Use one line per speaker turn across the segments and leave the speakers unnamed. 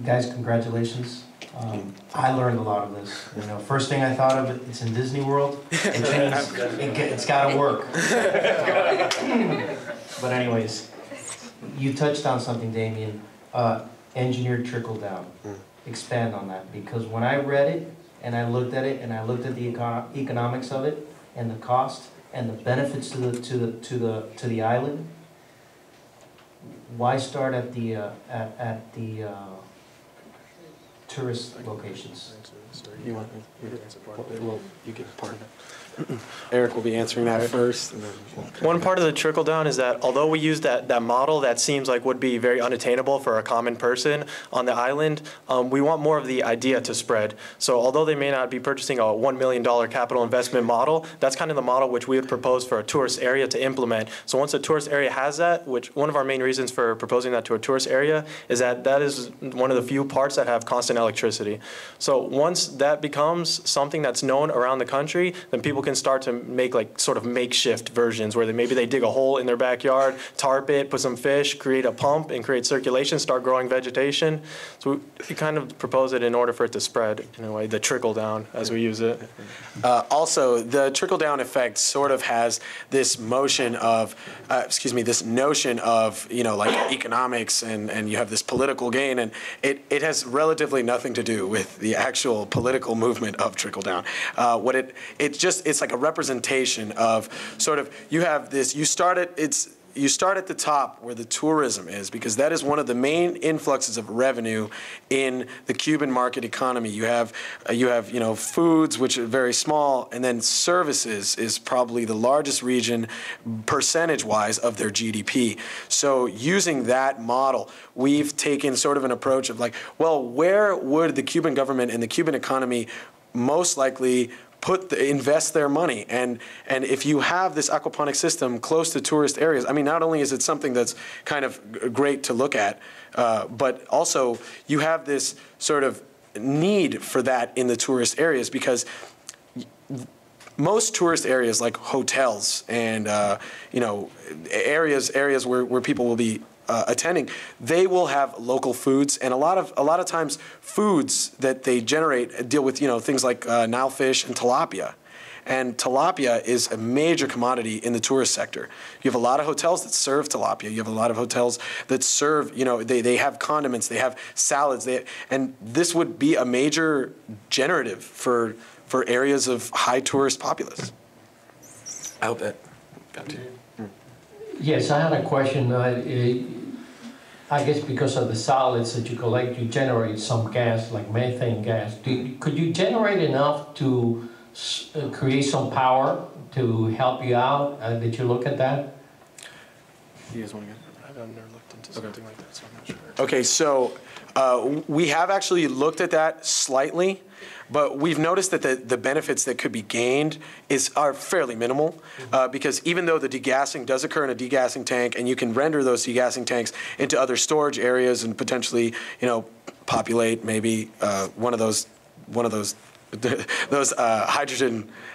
Guys, congratulations. I learned a lot of this. You know, first thing I thought of, it's in Disney World. It's got to work. But anyways, you touched on something, Damian. Engineered trickle down. Expand on that, because when I read it and I looked at it and I looked at the economics of it and the cost and the benefits to the island, why start at the tourist locations?
You want well, you get part of it. Eric will be answering that first. And then
one part of the trickle down is that although we use that model that seems like would be very unattainable for a common person on the island, we want more of the idea to spread. So although they may not be purchasing a $1 million capital investment model, that's kind of the model which we would propose for a tourist area to implement. So once a tourist area has that, which one of our main reasons for proposing that to a tourist area is that that is one of the few parts that have constant electricity. So once that becomes something that's known around the country, then people can start to make like sort of makeshift versions where maybe they dig a hole in their backyard, tarp it, put some fish, create a pump and create circulation, start growing vegetation. So we kind of propose it in order for it to spread in a way, the trickle down as we use it.
Also, the trickle down effect sort of has this motion of, this notion of, you know, like economics and you have this political gain, and it has relatively nothing to do with the actual political movement of trickle down. It's like a representation of sort of, you have this, you start at the top where the tourism is, because that is one of the main influxes of revenue in the Cuban market economy. You have foods, which are very small, and then services is probably the largest region percentage-wise of their GDP. So using that model, we've taken sort of an approach of like, well, where would the Cuban government and the Cuban economy most likely invest their money? And if you have this aquaponics system close to tourist areas, I mean, not only is it something that's kind of great to look at, but also you have this sort of need for that in the tourist areas, because most tourist areas like hotels and areas where people will be attending, they will have local foods, and a lot of times foods that they generate deal with things like Nile fish and tilapia. And tilapia is a major commodity in the tourist sector. You have a lot of hotels that serve tilapia. You have a lot of hotels that serve, they have condiments, they have salads, and this would be a major generative for areas of high tourist populace. I hope that got to you.
Yes, I had a question. I guess because of the solids that you collect, you generate some gas, like methane gas. Could you generate enough to create some power to help you out? Did you look at that?
You guys want to get? I've never looked into something like that, so I'm not sure.
Okay, so we have actually looked at that slightly, but we've noticed that the benefits that could be gained are fairly minimal, because even though the degassing does occur in a degassing tank, and you can render those degassing tanks into other storage areas and potentially, populate maybe one of those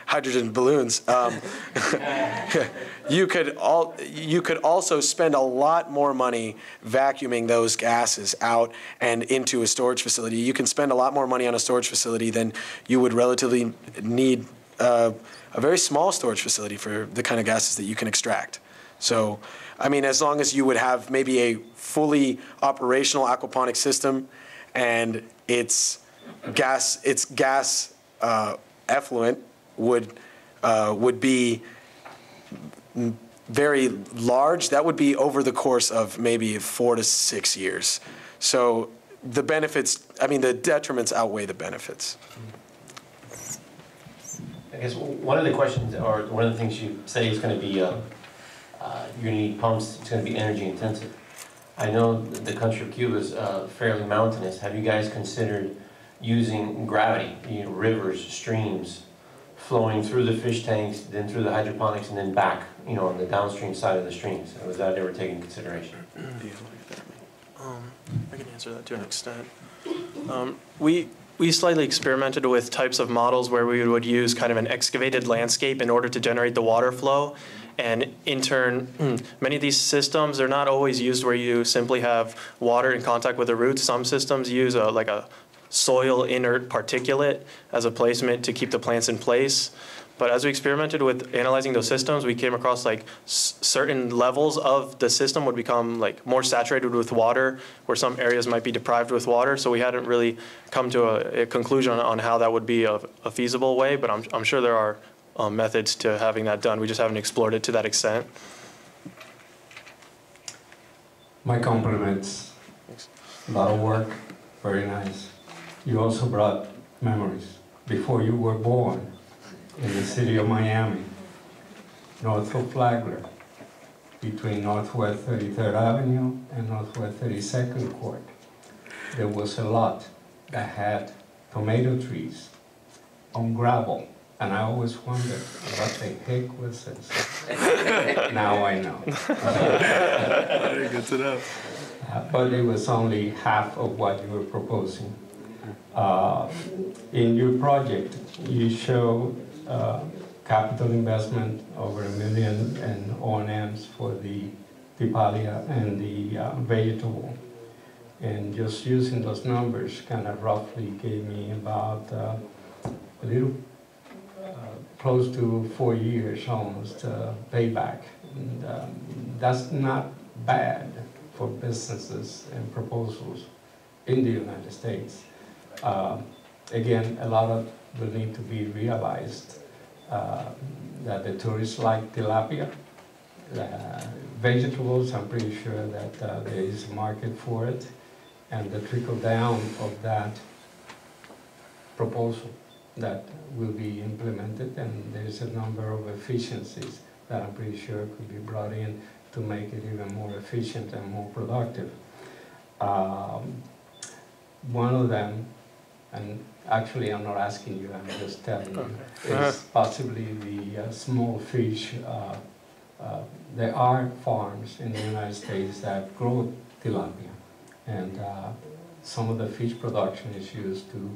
hydrogen balloons. You could also spend a lot more money vacuuming those gases out and into a storage facility. You can spend a lot more money on a storage facility than you would relatively need a very small storage facility for the kind of gases that you can extract. So, I mean, as long as you would have maybe a fully operational aquaponics system, and its gas effluent would be very large. That would be over the course of maybe 4 to 6 years. So the benefits, I mean, the detriments outweigh the benefits.
I guess one of the questions, or one of the things you say is going to be, you're going to need pumps, it's going to be energy intensive. I know the country of Cuba is fairly mountainous. Have you guys considered using gravity, rivers, streams, flowing through the fish tanks, then through the hydroponics, and then back, on the downstream side of the streams? Was that ever taken into consideration?
I can answer that to an extent. We slightly experimented with types of models where we would use kind of an excavated landscape in order to generate the water flow. And in turn, many of these systems are not always used where you simply have water in contact with the roots. Some systems use like a soil inert particulate as a placement to keep the plants in place. But as we experimented with analyzing those systems, we came across like certain levels of the system would become like more saturated with water, where some areas might be deprived with water. So we hadn't really come to a conclusion on how that would be a feasible way, but I'm sure there are methods to having that done. We just haven't explored it to that extent.
My compliments. A lot of work, very nice. You also brought memories before you were born. In the city of Miami, north of Flagler, between Northwest 33rd Avenue and Northwest 32nd Court, there was a lot that had tomato trees on gravel, and I always wondered what the heck was this. Now I know.
Very good to know.
But it was only half of what you were proposing. In your project, you show capital investment over $1 million and O&Ms for the pipalia and the vegetable. And just using those numbers kind of roughly gave me about a little close to 4 years almost payback. And that's not bad for businesses and proposals in the United States. Again, a lot of will need to be realized that the tourists like tilapia. Vegetables, I'm pretty sure that there is a market for it, and the trickle down of that proposal that will be implemented, and there's a number of efficiencies that I'm pretty sure could be brought in to make it even more efficient and more productive. One of them, and actually I'm not asking you, I'm just telling you, is possibly the small fish. There are farms in the United States that grow tilapia, and some of the fish production is used to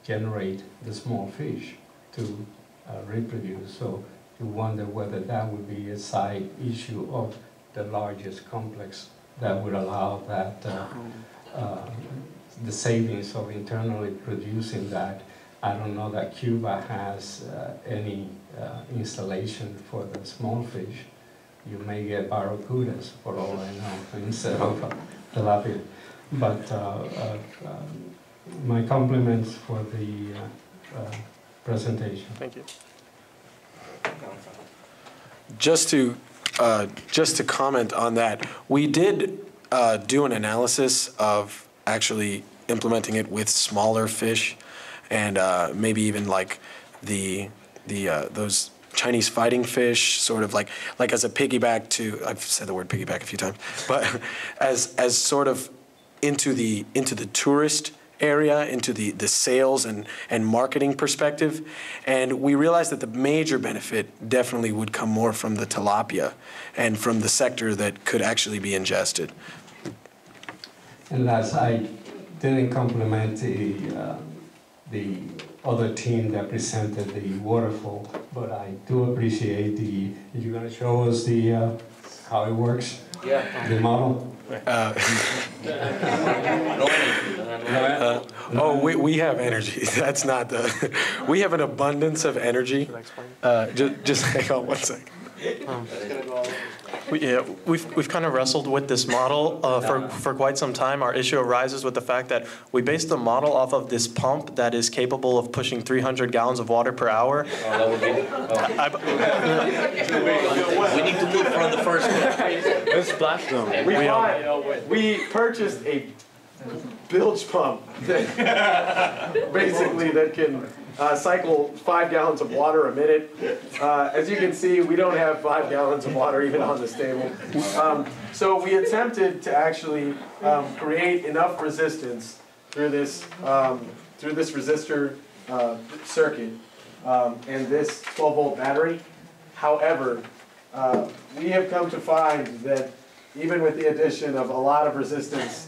generate the small fish to reproduce. So you wonder whether that would be a side issue of the largest complex that would allow that the savings of internally producing that. I don't know that Cuba has any installation for the small fish. You may get barracudas for all I know instead of tilapia. But my compliments for the presentation.
Thank you.
Just to comment on that, we did do an analysis of actually implementing it with smaller fish, and maybe even like those Chinese fighting fish, sort of like as a piggyback to, I've said the word piggyback a few times, but as sort of into the tourist area, into the sales and marketing perspective. And we realized that the major benefit definitely would come more from the tilapia and from the sector that could actually be ingested.
And last, I didn't compliment the other team that presented the waterfall, but I do appreciate you're going to show us how it works? Yeah. The model?
We have energy. That's not we have an abundance of energy. Just hang on one second.
We've kind of wrestled with this model for quite some time. Our issue arises with the fact that we based the model off of this pump that is capable of pushing 300 gallons of water per hour.
That would be. We need to move from the first one.
Let's splash them.
We purchased a bilge pump that basically that can cycle 5 gallons of water a minute. As you can see, we don't have 5 gallons of water even on this table. So we attempted to actually create enough resistance through this resistor circuit and this 12-volt battery. However, we have come to find that even with the addition of a lot of resistance,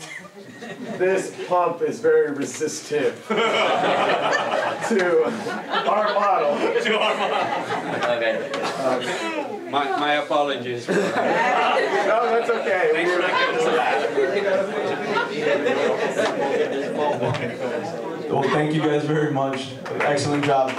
this pump is very resistive to our model.
Okay.
My apologies.
No, that's okay.
Thanks for not giving us that.
Well, thank you guys very much. Excellent job.